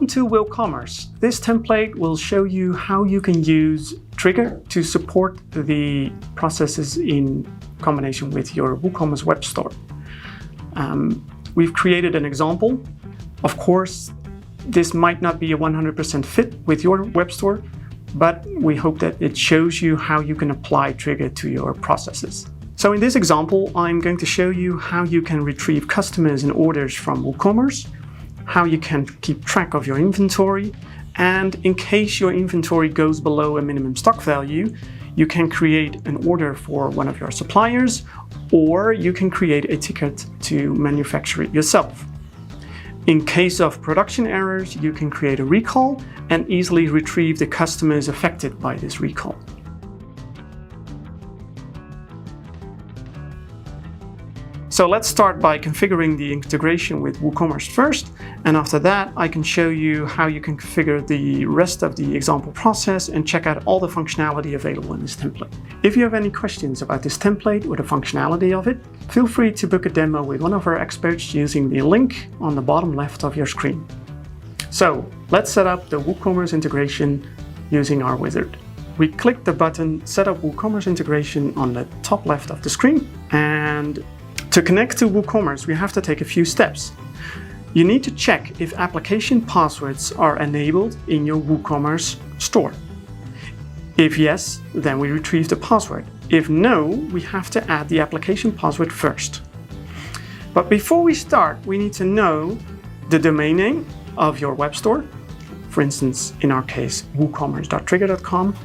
Welcome to WooCommerce. This template will show you how you can use Triggre to support the processes in combination with your WooCommerce web store. We've created an example. Of course, this might not be a 100% fit with your web store, but we hope that it shows you how you can apply Triggre to your processes. So in this example, I'm going to show you how you can retrieve customers and orders from WooCommerce, how you can keep track of your inventory, and in case your inventory goes below a minimum stock value, you can create an order for one of your suppliers, or you can create a ticket to manufacture it yourself. In case of production errors, you can create a recall and easily retrieve the customers affected by this recall. So let's start by configuring the integration with WooCommerce first, and after that I can show you how you can configure the rest of the example process and check out all the functionality available in this template. If you have any questions about this template or the functionality of it, feel free to book a demo with one of our experts using the link on the bottom left of your screen. So let's set up the WooCommerce integration using our wizard. We click the button Set up WooCommerce integration on the top left of the screen, and to connect to WooCommerce, we have to take a few steps. You need to check if application passwords are enabled in your WooCommerce store. If yes, then we retrieve the password. If no, we have to add the application password first. But before we start, we need to know the domain name of your web store. For instance, in our case, woocommerce.triggre.com,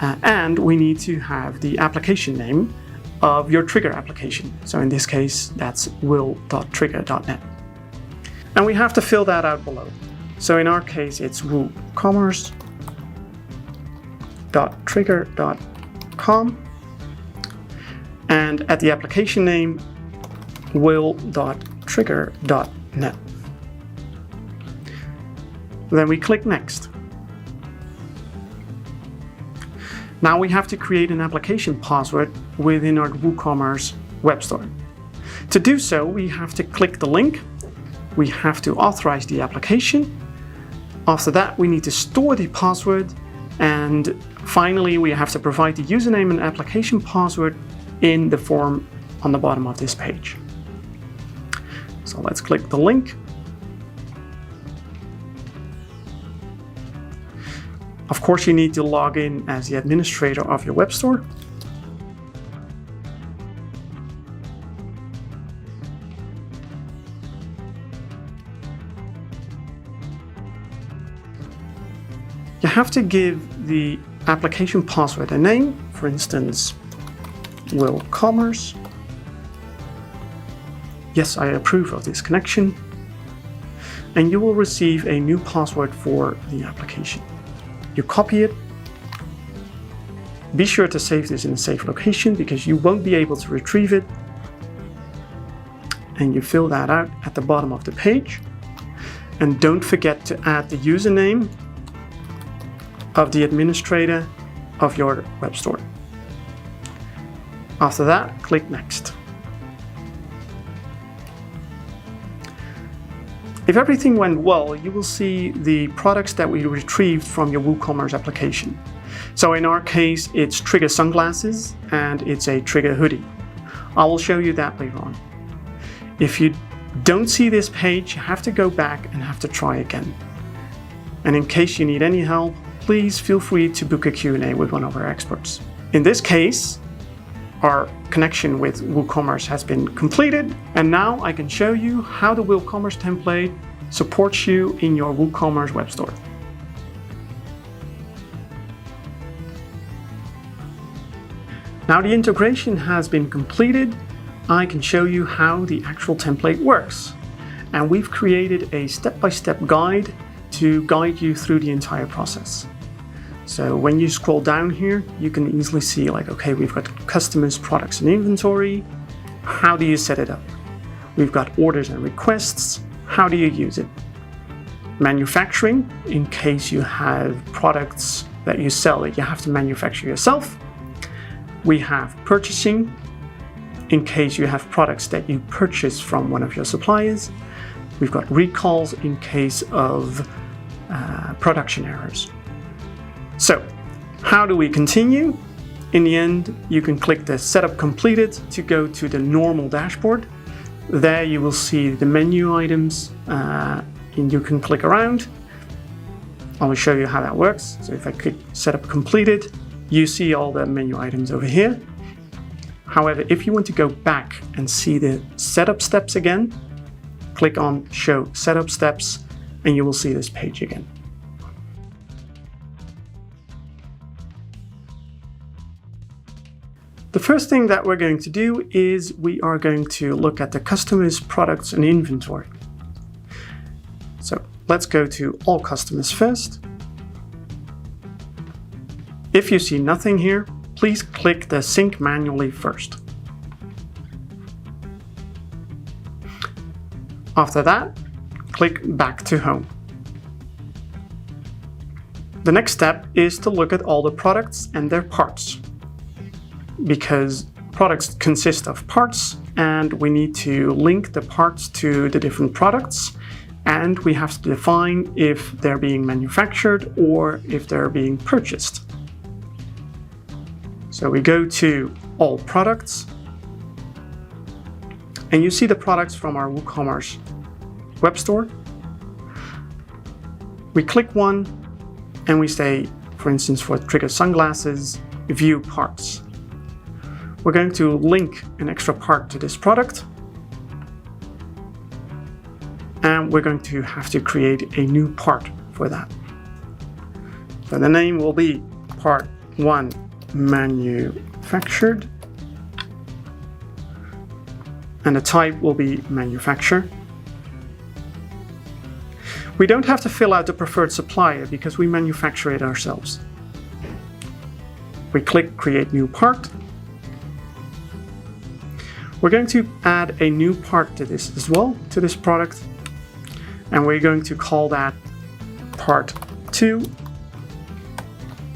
and we need to have the application name of your Triggre application. So in this case, that's will.triggre.net. And we have to fill that out below. So in our case, it's woocommerce.triggre.com, and at the application name, will.triggre.net. Then we click Next. Now we have to create an application password within our WooCommerce web store. To do so, we have to click the link, we have to authorize the application. After that, we need to store the password, and finally we have to provide the username and application password in the form on the bottom of this page. So let's click the link. Of course, you need to log in as the administrator of your web store. You have to give the application password a name, for instance, WooCommerce. Yes, I approve of this connection. And you will receive a new password for the application. You copy it. Be sure to save this in a safe location because you won't be able to retrieve it. And you fill that out at the bottom of the page. And don't forget to add the username of the administrator of your web store. After that, click Next. If everything went well, you will see the products that we retrieved from your WooCommerce application. So in our case, it's Triggre sunglasses and it's a Triggre hoodie. I will show you that later on. If you don't see this page, you have to go back and have to try again. And in case you need any help, please feel free to book a Q&A with one of our experts. In this case, our connection with WooCommerce has been completed, and now I can show you how the WooCommerce template supports you in your WooCommerce web store. Now the integration has been completed, I can show you how the actual template works. And we've created a step-by-step guide to guide you through the entire process. So when you scroll down here, you can easily see like, okay, we've got customers, products, and inventory. How do you set it up? We've got orders and requests. How do you use it? Manufacturing, in case you have products that you sell that you have to manufacture yourself. We have purchasing, in case you have products that you purchase from one of your suppliers. We've got recalls in case of production errors. So how do we continue? In the end, you can click the Setup Completed to go to the normal dashboard. There you will see the menu items and you can click around. I will show you how that works. So if I click Setup Completed, you see all the menu items over here. However, if you want to go back and see the setup steps again, click on Show Setup Steps and you will see this page again. The first thing that we're going to do is we are going to look at the customers, products, and inventory. So let's go to All Customers first. If you see nothing here, please click the Sync Manually first. After that, click Back to Home. The next step is to look at all the products and their parts, because products consist of parts and we need to link the parts to the different products, and we have to define if they're being manufactured or if they're being purchased. So we go to All Products and you see the products from our WooCommerce web store. We click one and we say, for instance, for Triggre sunglasses, View Parts. We're going to link an extra part to this product, and we're going to have to create a new part for that. So the name will be Part 1 Manufactured, and the type will be Manufacture. We don't have to fill out the preferred supplier because we manufacture it ourselves. We click Create New Part. We're going to add a new part to this as well, to this product, and we're going to call that Part 2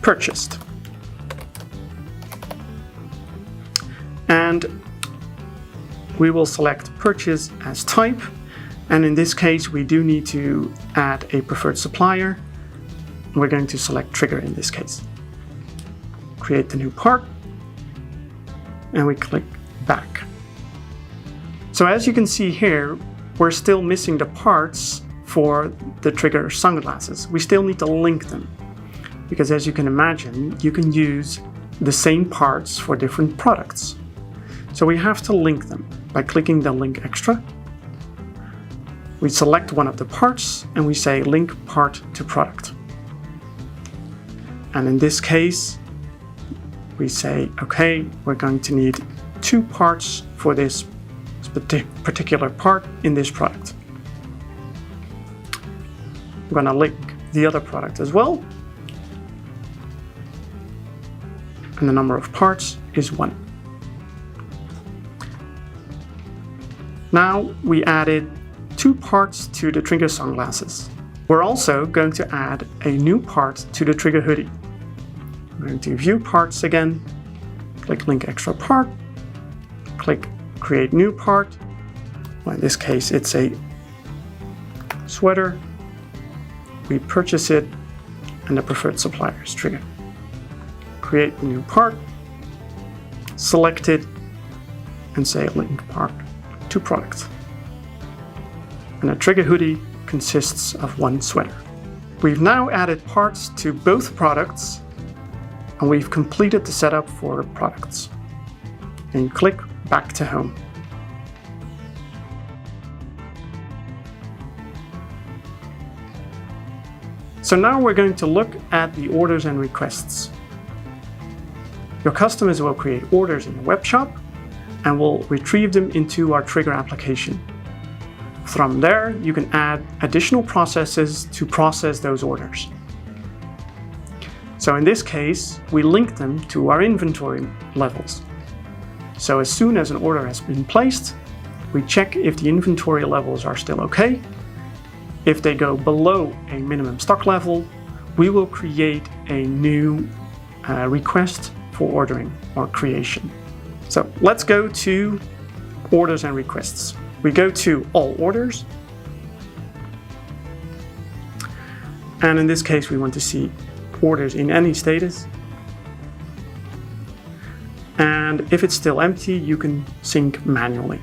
Purchased. And we will select Purchase as type, and in this case we do need to add a preferred supplier. We're going to select Triggre in this case. Create the new part, and we click Back. So as you can see here, we're still missing the parts for the Triggre sunglasses. We still need to link them, because as you can imagine, you can use the same parts for different products. So we have to link them by clicking the Link Extra. We select one of the parts and we say Link Part to Product. And in this case, we say, okay, we're going to need 2 parts for this particular part in this product. I'm going to link the other product as well. And the number of parts is 1. Now we added 2 parts to the Triggre sunglasses. We're also going to add a new part to the Triggre hoodie. I'm going to View Parts again, click Link Extra Part, click Create New Part. Well, in this case, it's a sweater. We purchase it, and the preferred supplier is Triggre. Create a new part, select it, and say Link Part to Product. And a Triggre hoodie consists of 1 sweater. We've now added parts to both products, and we've completed the setup for products. And click Back to Home. So now we're going to look at the orders and requests. Your customers will create orders in the web shop and will retrieve them into our Triggre application. From there, you can add additional processes to process those orders. So in this case, we link them to our inventory levels. So as soon as an order has been placed, we check if the inventory levels are still okay. If they go below a minimum stock level, we will create a new request for ordering or creation. So let's go to orders and requests. We go to All Orders, And in this case, we want to see orders in any status. And if it's still empty, you can sync manually.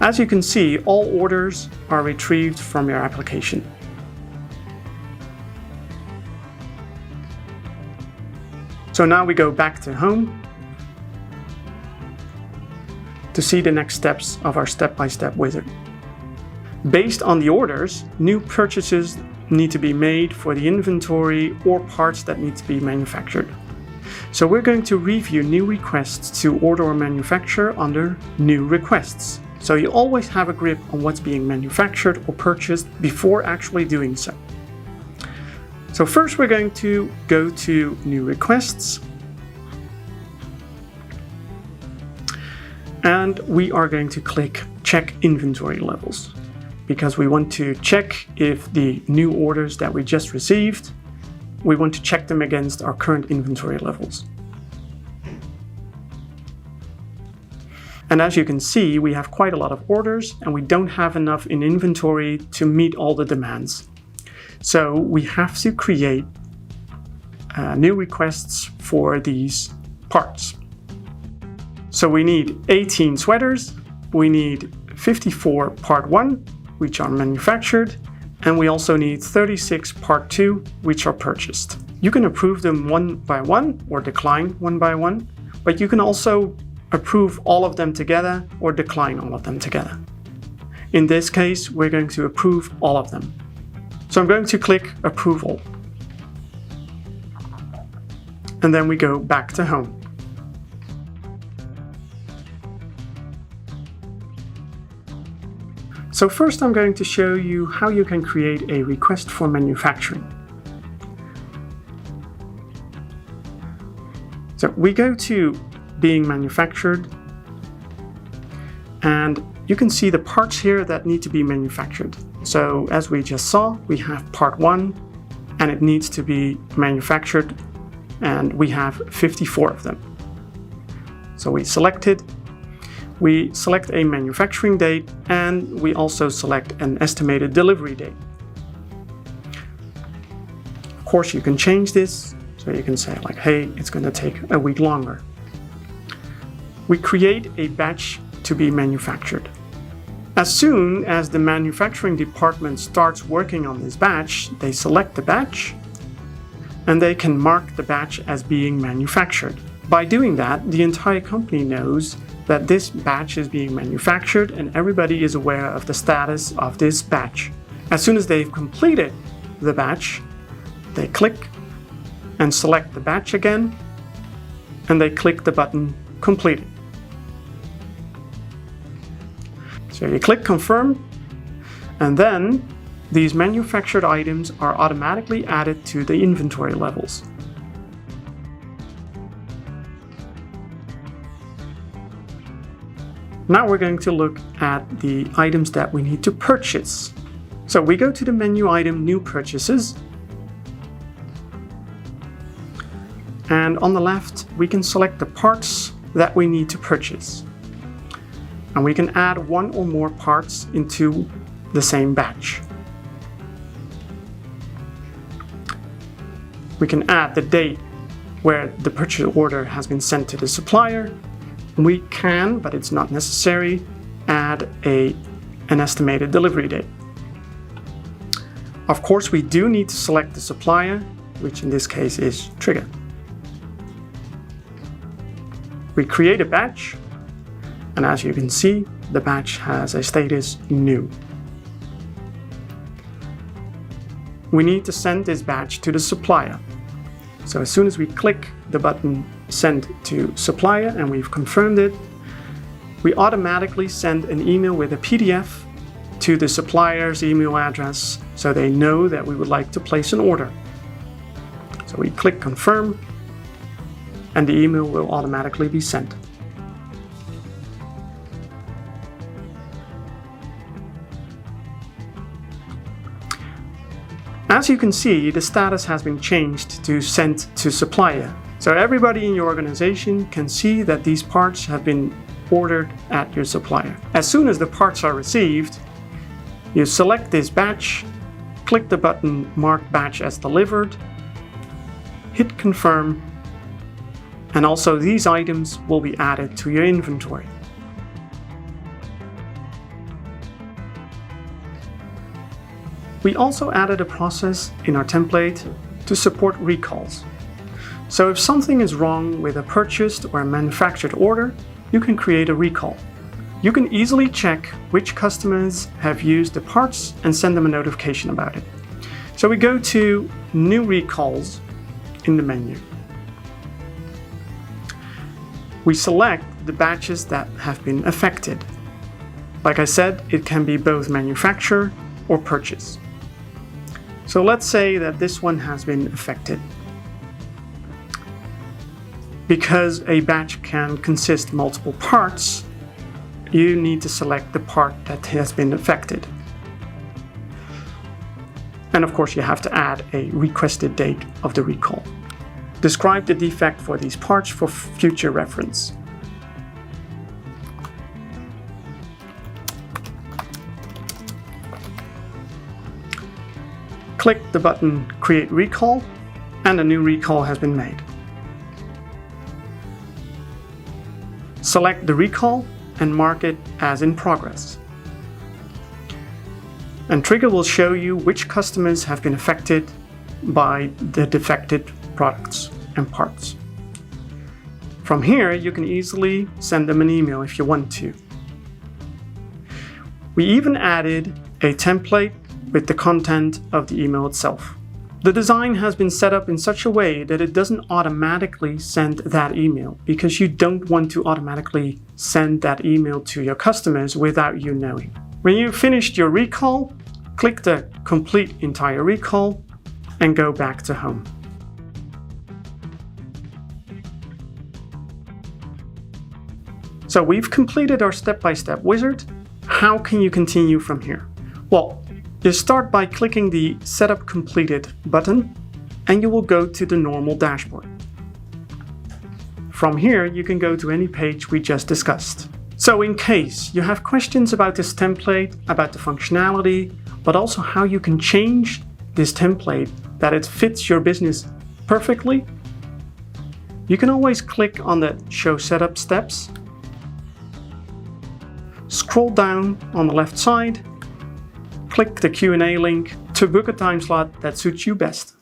As you can see, all orders are retrieved from your application. So now we go back to home to see the next steps of our step-by-step wizard. Based on the orders, new purchases need to be made for the inventory or parts that need to be manufactured. So we're going to review new requests to order or manufacture under new requests. So you always have a grip on what's being manufactured or purchased before actually doing so. So first we're going to go to new requests. And we are going to click check inventory levels, because we want to check if the new orders that we just received, we want to check them against our current inventory levels. And as you can see, we have quite a lot of orders and we don't have enough in inventory to meet all the demands. So we have to create new requests for these parts. So we need 18 sweaters, we need 54 part 1, which are manufactured, and we also need 36 part 2, which are purchased. You can approve them one by one or decline one by one, but you can also approve all of them together or decline all of them together. In this case, we're going to approve all of them. So I'm going to click approval. And then we go back to home. So first I'm going to show you how you can create a request for manufacturing. So we go to being manufactured, and you can see the parts here that need to be manufactured. So as we just saw, we have part 1 and it needs to be manufactured, and we have 54 of them. So we select it. We select a manufacturing date, and we also select an estimated delivery date. Of course, you can change this, so you can say like, hey, it's going to take a week longer. We create a batch to be manufactured. As soon as the manufacturing department starts working on this batch, they select the batch, and they can mark the batch as being manufactured. By doing that, the entire company knows that this batch is being manufactured and everybody is aware of the status of this batch. As soon as they've completed the batch, they click and select the batch again, and they click the button completed. So you click confirm, and then these manufactured items are automatically added to the inventory levels. Now we're going to look at the items that we need to purchase. So we go to the menu item, New Purchases. And on the left, we can select the parts that we need to purchase. And we can add one or more parts into the same batch. We can add the date where the purchase order has been sent to the supplier. We can, but it's not necessary, add an estimated delivery date. Of course, we do need to select the supplier, which in this case is Triggre. We create a batch, and as you can see, the batch has a status new. We need to send this batch to the supplier. So as soon as we click the button Send to Supplier and we've confirmed it, we automatically send an email with a PDF to the supplier's email address so they know that we would like to place an order. So we click Confirm and the email will automatically be sent. As you can see, the status has been changed to Sent to Supplier. So everybody in your organization can see that these parts have been ordered at your supplier. As soon as the parts are received, You select this batch, click the button Mark Batch as Delivered, hit Confirm, and also these items will be added to your inventory. We also added a process in our template to support recalls. So if something is wrong with a purchased or a manufactured order, you can create a recall. You can easily check which customers have used the parts and send them a notification about it. So we go to New Recalls in the menu. We select the batches that have been affected. Like I said, it can be both manufacturer or purchase. So let's say that this one has been affected. Because a batch can consist of multiple parts, you need to select the part that has been affected. And of course, you have to add a requested date of the recall. Describe the defect for these parts for future reference. Click the button Create Recall, and a new recall has been made. Select the recall and mark it as in progress. And Triggre will show you which customers have been affected by the defected products and parts. From here, you can easily send them an email if you want to. We even added a template with the content of the email itself. The design has been set up in such a way that it doesn't automatically send that email, because you don't want to automatically send that email to your customers without you knowing. When you've finished your recall, click the Complete Entire Recall and go back to Home. So we've completed our step-by-step wizard. How can you continue from here? Well, you start by clicking the Setup Completed button, and you will go to the normal dashboard. From here, you can go to any page we just discussed. So in case you have questions about this template, about the functionality, but also how you can change this template that it fits your business perfectly, you can always click on the Show Setup Steps, scroll down on the left side, click the Q&A link to book a time slot that suits you best.